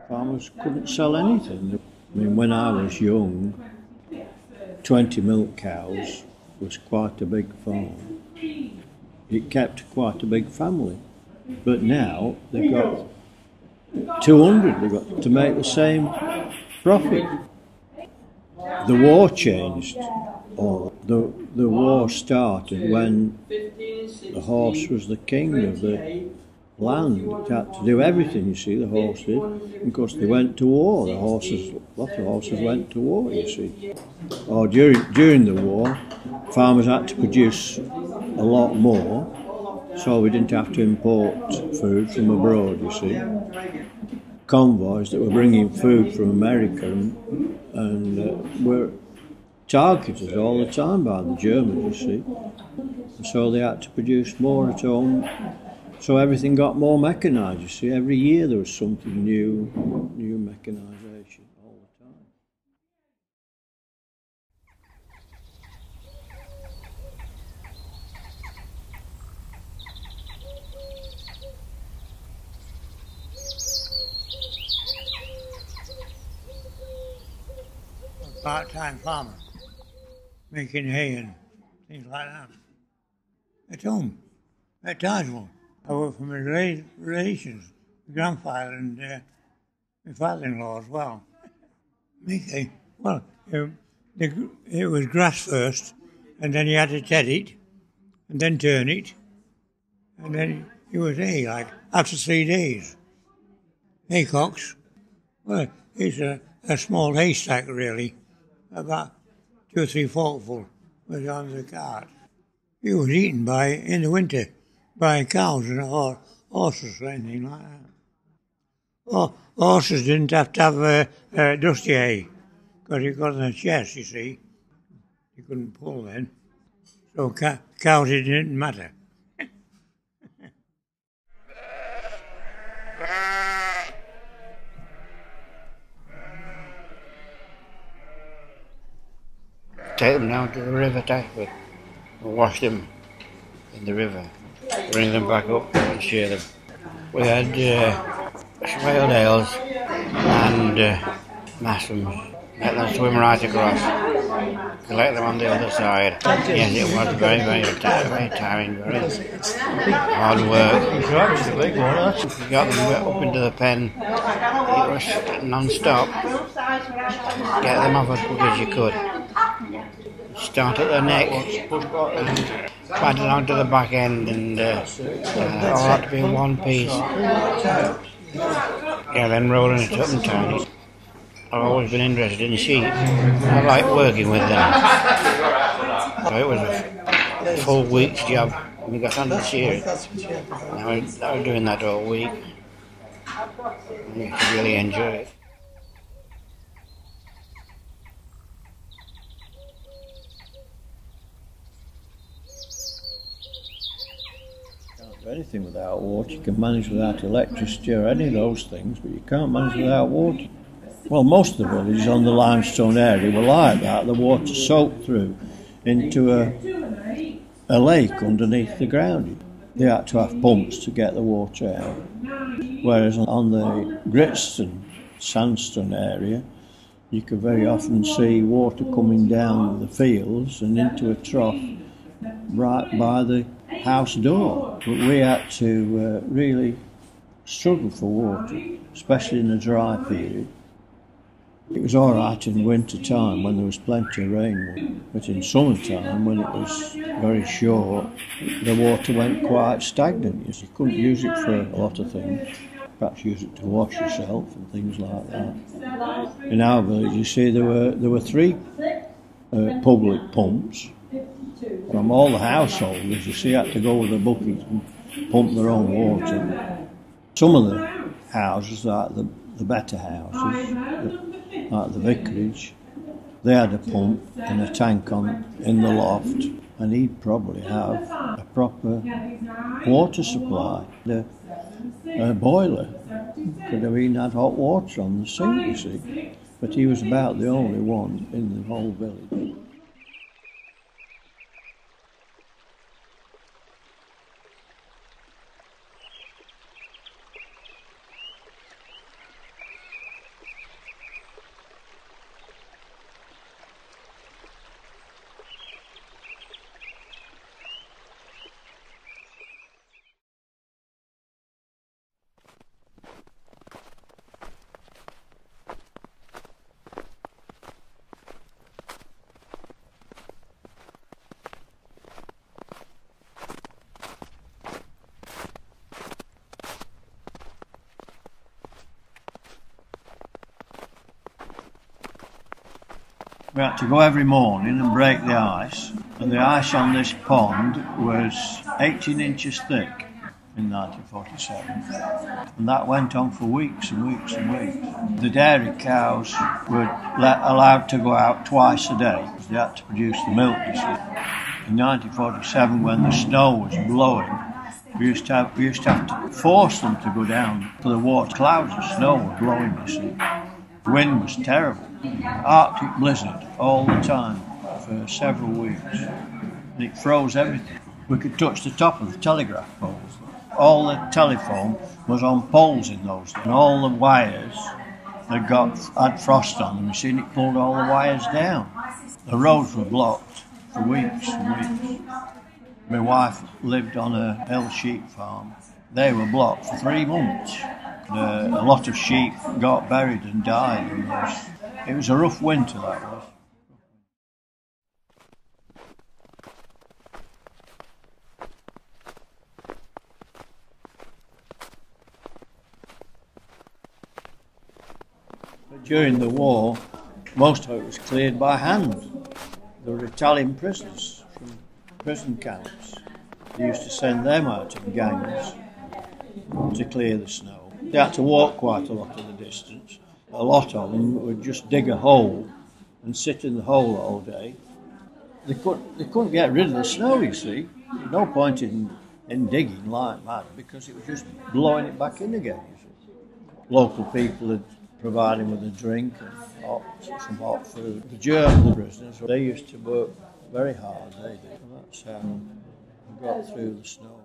Farmers couldn't sell anything. I mean, when I was young, 20 milk cows was quite a big farm. It kept quite a big family. But now they've got 200, they've got to make the same profit. The war changed. The war started when the horse was the king of the land. It had to do everything, you see, the horse did. And of course they went to war. A lot of horses went to war, you see. Or during the war, farmers had to produce a lot more, so we didn't have to import food from abroad, you see. Convoys that were bringing food from America and were targeted all the time by the Germans, you see. And so they had to produce more at home. So everything got more mechanised, you see. Every year there was something new mechanisation all the time. A part-time farmer, making hay and things like that. At home, at Tazewell. I work for my relations, my grandfather and my father-in-law as well. Make well, it was grass first, and then you had to ted it, and then turn it, and then it was hay, like, after 3 days. Haycocks, well, it's a small haystack, really, about 2 or 3 forkful was on the cart. It was eaten in the winter, by cows and horses or anything like that. Horses didn't have to have dusty hay, because it got on the chest, you see. You couldn't pull then. So cows, it didn't matter. Take them down to the river, Tyford, and wash them in the river. Bring them back up and shear them. We had swale ales and massums. Let them swim right across. Collect them on the other side. Yes, it was very, very tiring, very hard work. We got them up into the pen. It was non-stop. Get them off as quick as you could. Start at the neck, pad it onto the back end, and all had to be in one piece. Yeah, then rolling it up and turning it. I've always been interested in sheep. I like working with them. So it was a full week's job. We got on to shear it. I was doing that all week. I used to really enjoy it. Anything without water. You can manage without electricity or any of those things, but you can't manage without water. Well, most of the villages on the limestone area were like that. The water soaked through into a lake underneath the ground. They had to have pumps to get the water out. Whereas on the Gritston sandstone area, you could very often see water coming down the fields and into a trough right by the house door. But we had to really struggle for water, especially in the dry period. It was all right in winter time when there was plenty of rain, but in summertime when it was very short, the water went quite stagnant. You couldn't use it for a lot of things. Perhaps use it to wash yourself and things like that. In our village, you see, there were 3 public pumps from all the householders. You see, had to go with a bucket and pump their own water. Some of the houses, like the better houses, like the vicarage, they had a pump and a tank in the loft, and he'd probably have a proper water supply. A boiler could have even had hot water on the sink, you see, but he was about the only one in the whole village. We had to go every morning and break the ice, and the ice on this pond was 18 inches thick in 1947, and that went on for weeks and weeks and weeks. The dairy cows were allowed to go out twice a day because they had to produce the milk, you see. In 1947, when the snow was blowing, we used to have to force them to go down to the water. Clouds of snow were blowing, you see. The wind was terrible. Arctic blizzard all the time for several weeks. And it froze everything. We could touch the top of the telegraph poles. All the telephone was on poles in those days. And all the wires had frost on them. You seen it pulled all the wires down. The roads were blocked for weeks and weeks. My wife lived on a hill sheep farm. They were blocked for 3 months. A lot of sheep got buried and died. And it was a rough winter, that was. But during the war, most of it was cleared by hand. There were Italian prisoners from prison camps. They used to send them out in gangs to clear the snow. They had to walk quite a lot of the distance. A lot of them would just dig a hole and sit in the hole all day. They couldn't get rid of the snow, you see. No point in digging like mad because it was just blowing it back in again, you see. Local people had provided with a drink and some hot food. The German prisoners, they used to work very hard, they did. And that's how we got through the snow.